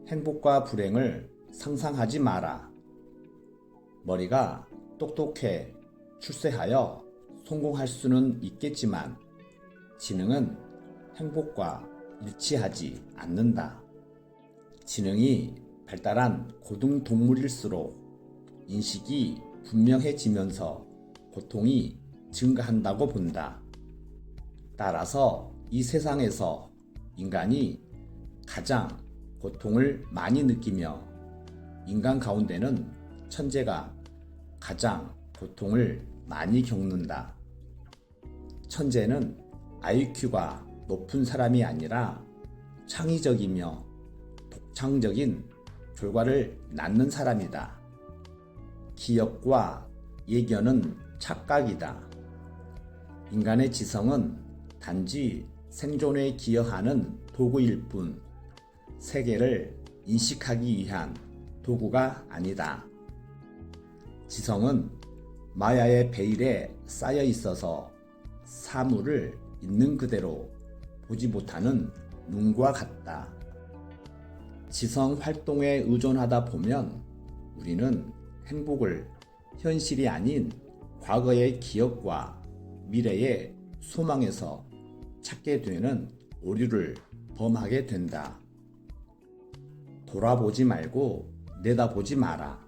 행복과 불행을 상상하지 마라. 머리가 똑똑해 출세하여 성공할 수는 있겠지만 지능은 행복과 일치하지 않는다. 지능이 발달한 고등동물일수록 인식이 분명해지면서 고통이 증가한다고 본다. 따라서 이 세상에서 인간이 가장 고통을 많이 느끼며 인간 가운데는 천재가 가장 고통을 많이 겪는다. 천재는 IQ가 높은 사람이 아니라 창의적이며 독창적인 결과를 낳는 사람이다. 기억과 예견은 착각이다. 인간의 지성은 단지 생존에 기여하는 도구일 뿐 세계를 인식하기 위한 도구가 아니다. 지성은 마야의 베일에 쌓여 있어서 사물을 있는 그대로 보지 못하는 눈과 같다. 지성 활동에 의존하다 보면 우리는 행복을 현실이 아닌 과거의 기억과 미래의 소망에서 찾게 되는 오류를 범하게 된다. 돌아보지 말고 내다보지 마라.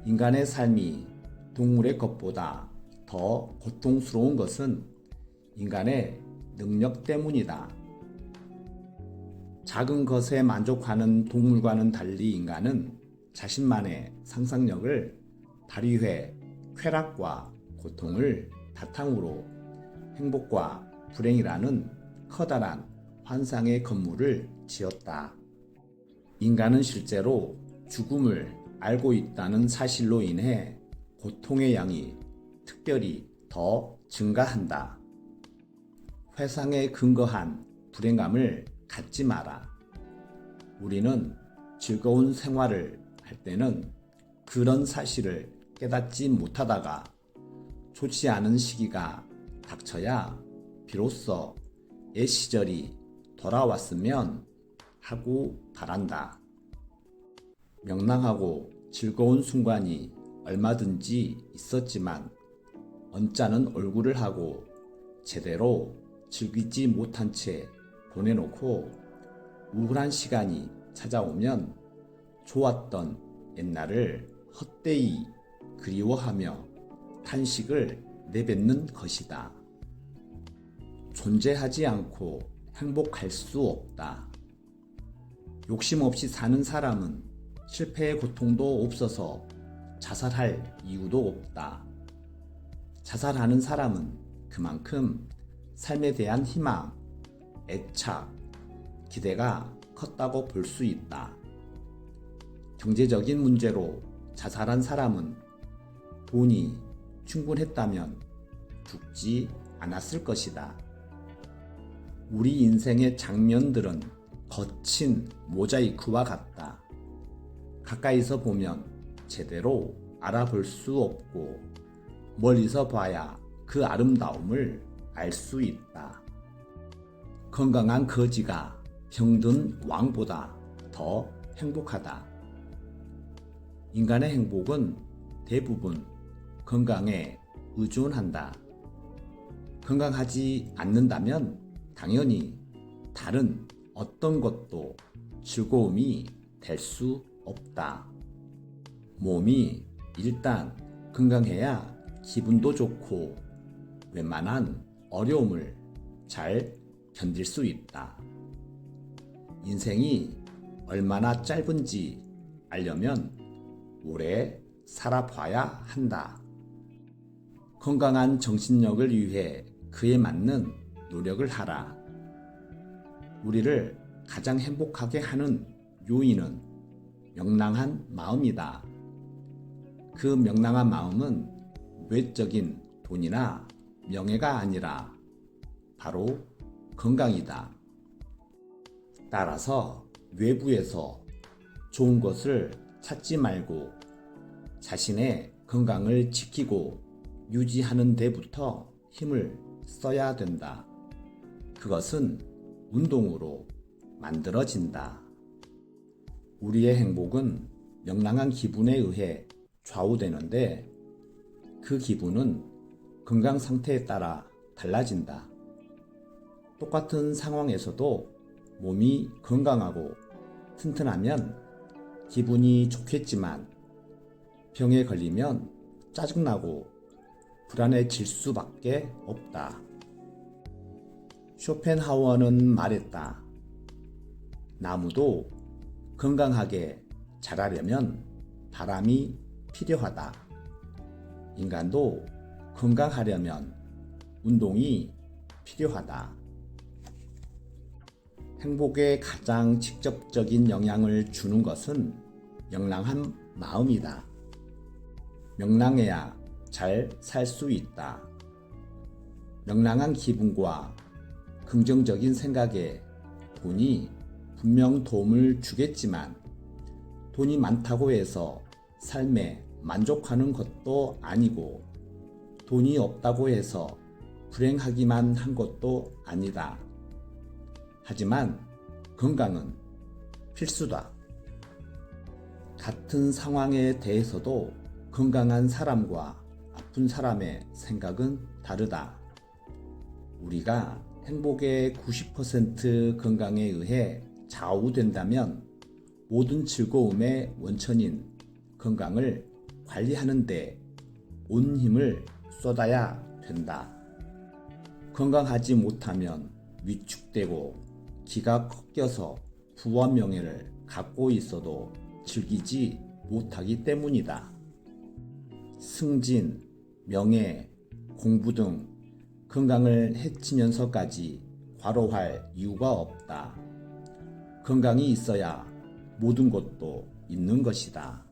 인간의 삶이 동물의 것보다 더 고통스러운 것은 인간의 능력 때문이다. 작은 것에 만족하는 동물과는 달리 인간은 자신만의 상상력을 발휘해 쾌락과 고통을 바탕으로 행복과 불행이라는 커다란 환상의 건물을 지었다. 인간은 실제로 죽음을 알고 있다는 사실로 인해 고통의 양이 특별히 더 증가한다. 회상에 근거한 불행감을 갖지 마라. 우리는 즐거운 생활을 할 때는 그런 사실을 깨닫지 못하다가 좋지 않은 시기가 닥쳐야 비로소 옛 시절이 돌아왔으면 하고 바란다. 명랑하고 즐거운 순간이 얼마든지 있었지만 언짢은 얼굴을 하고 제대로 즐기지 못한 채 보내놓고 우울한 시간이 찾아오면 좋았던 옛날을 헛되이 그리워하며 탄식을 내뱉는 것이다. 존재하지 않고 행복할 수 없다. 욕심 없이 사는 사람은 실패의 고통도 없어서 자살할 이유도 없다. 자살하는 사람은 그만큼 삶에 대한 희망, 애착, 기대가 컸다고 볼 수 있다. 경제적인 문제로 자살한 사람은 돈이 충분했다면 죽지 않았을 것이다. 우리 인생의 장면들은 거친 모자이크와 같다. 가까이서 보면 제대로 알아볼 수 없고 멀리서 봐야 그 아름다움을 알 수 있다. 건강한 거지가 병든 왕보다 더 행복하다. 인간의 행복은 대부분 건강에 의존한다. 건강하지 않는다면 당연히 다른 어떤 것도 즐거움이 될 수 없다. 몸이 일단 건강해야 기분도 좋고 웬만한 어려움을 잘 견딜 수 있다. 인생이 얼마나 짧은지 알려면 오래 살아봐야 한다. 건강한 정신력을 위해 그에 맞는 노력을 하라. 우리를 가장 행복하게 하는 요인은 명랑한 마음이다. 그 명랑한 마음은 외적인 돈이나 명예가 아니라 바로 건강이다. 따라서 외부에서 좋은 것을 찾지 말고 자신의 건강을 지키고 유지하는 데부터 힘을 써야 된다. 그것은 운동으로 만들어진다. 우리의 행복은 명랑한 기분에 의해 좌우되는데 그 기분은 건강 상태에 따라 달라진다. 똑같은 상황에서도 몸이 건강하고 튼튼하면 기분이 좋겠지만 병에 걸리면 짜증나고 불안해질 수밖에 없다. 쇼펜하우어는 말했다. 나무도 건강하게 자라려면 바람이 필요하다. 인간도 건강하려면 운동이 필요하다. 행복에 가장 직접적인 영향을 주는 것은 명랑한 마음이다. 명랑해야 잘 살 수 있다. 명랑한 기분과 긍정적인 생각에 돈이 분명 도움을 주겠지만 돈이 많다고 해서 삶에 만족하는 것도 아니고 돈이 없다고 해서 불행하기만 한 것도 아니다. 하지만 건강은 필수다. 같은 상황에 대해서도 건강한 사람과 아픈 사람의 생각은 다르다. 우리가 행복의 90% 건강에 의해 좌우된다면 모든 즐거움의 원천인 건강을 관리하는 데 온 힘을 쏟아야 된다. 건강하지 못하면 위축되고 기가 꺾여서 부와 명예를 갖고 있어도 즐기지 못하기 때문이다. 승진, 명예, 공부 등 건강을 해치면서까지 과로할 이유가 없다. 건강이 있어야 모든 것도 있는 것이다.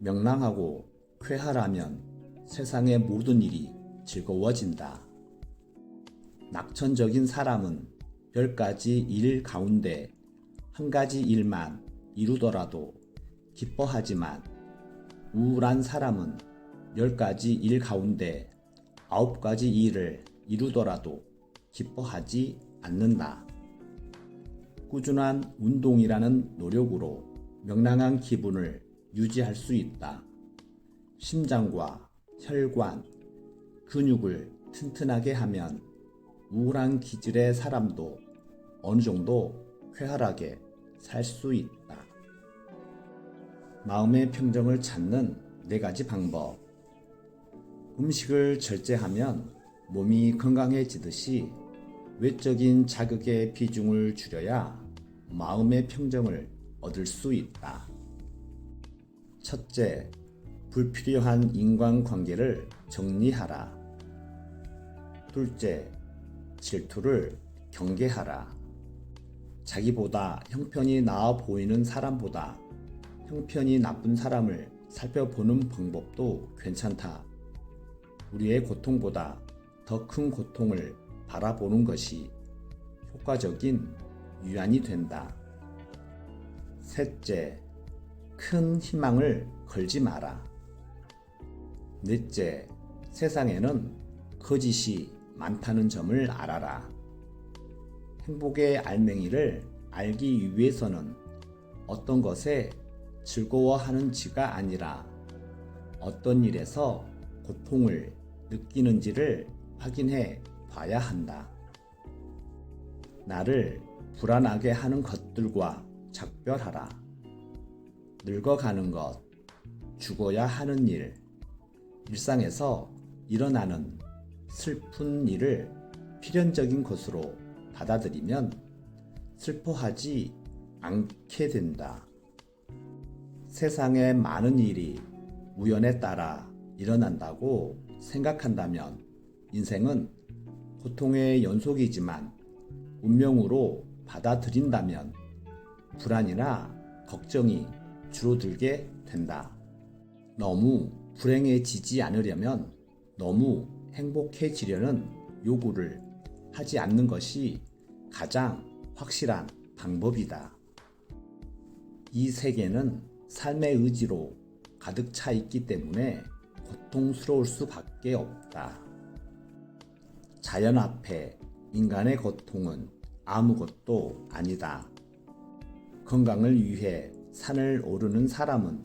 명랑하고 쾌활하면 세상의 모든 일이 즐거워진다. 낙천적인 사람은 10가지 일 가운데 한 가지 일만 이루더라도 기뻐하지만 우울한 사람은 10가지 일 가운데 9가지 일을 이루더라도 기뻐하지 않는다. 꾸준한 운동이라는 노력으로 명랑한 기분을 유지할 수 있다. 심장과 혈관, 근육을 튼튼하게 하면 우울한 기질의 사람도 어느 정도 쾌활하게 살 수 있다. 마음의 평정을 찾는 4가지 방법. 음식을 절제하면 몸이 건강해지듯이 외적인 자극의 비중을 줄여야 마음의 평정을 얻을 수 있다. 첫째, 불필요한 인간관계를 정리하라. 둘째, 질투를 경계하라. 자기보다 형편이 나아 보이는 사람보다 형편이 나쁜 사람을 살펴보는 방법도 괜찮다. 우리의 고통보다 더 큰 고통을 바라보는 것이 효과적인 위안이 된다. 셋째, 큰 희망을 걸지 마라. 넷째, 세상에는 거짓이 많다는 점을 알아라. 행복의 알맹이를 알기 위해서는 어떤 것에 즐거워하는지가 아니라 어떤 일에서 고통을 느끼는지를 확인해 봐야 한다. 나를 불안하게 하는 것들과 작별하라. 늙어가는 것, 죽어야 하는 일, 일상에서 일어나는 슬픈 일을 필연적인 것으로 받아들이면 슬퍼하지 않게 된다. 세상에 많은 일이 우연에 따라 일어난다고 생각한다면 인생은 고통의 연속이지만 운명으로 받아들인다면 불안이나 걱정이 줄어들게 된다. 너무 불행해지지 않으려면 너무 행복해지려는 요구를 하지 않는 것이 가장 확실한 방법이다. 이 세계는 삶의 의지로 가득 차 있기 때문에 고통스러울 수밖에 없다. 자연 앞에 인간의 고통은 아무것도 아니다. 건강을 위해 산을 오르는 사람은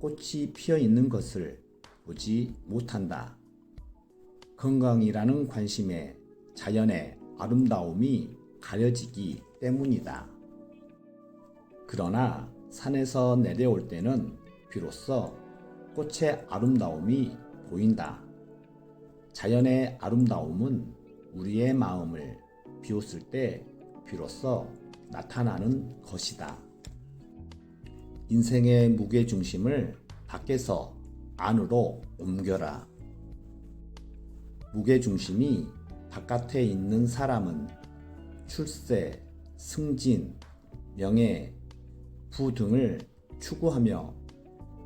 꽃이 피어 있는 것을 보지 못한다. 건강이라는 관심에 자연의 아름다움이 가려지기 때문이다. 그러나 산에서 내려올 때는 비로소 꽃의 아름다움이 보인다. 자연의 아름다움은 우리의 마음을 비웠을 때 비로소 나타나는 것이다. 인생의 무게중심을 밖에서 안으로 옮겨라. 무게중심이 바깥에 있는 사람은 출세, 승진, 명예, 부 등을 추구하며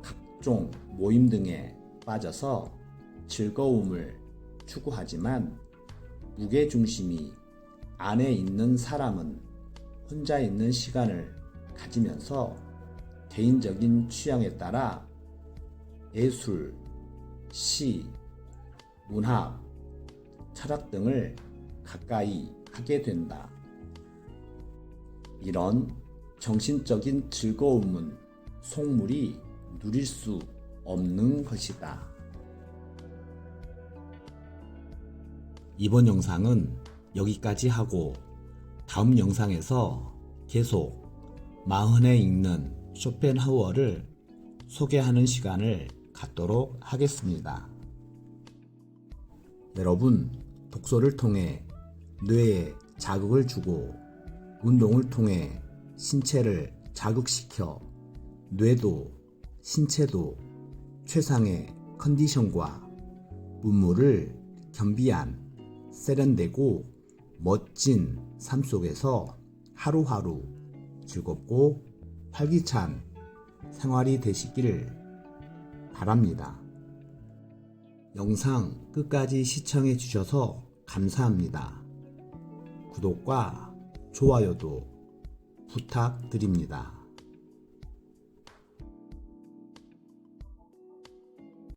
각종 모임 등에 빠져서 즐거움을 추구하지만 무게중심이 안에 있는 사람은 혼자 있는 시간을 가지면서 개인적인 취향에 따라 예술, 시, 문학, 철학 등을 가까이 하게 된다. 이런 정신적인 즐거움은 속물이 누릴 수 없는 것이다. 이번 영상은 여기까지 하고 다음 영상에서 계속 마흔에 읽는 쇼펜하우어를 소개하는 시간을 갖도록 하겠습니다. 여러분, 독서를 통해 뇌에 자극을 주고 운동을 통해 신체를 자극시켜 뇌도 신체도 최상의 컨디션과 문물을 겸비한 세련되고 멋진 삶 속에서 하루하루 즐겁고 활기찬 생활이 되시길 바랍니다. 영상 끝까지 시청해 주셔서 감사합니다. 구독과 좋아요도 부탁드립니다.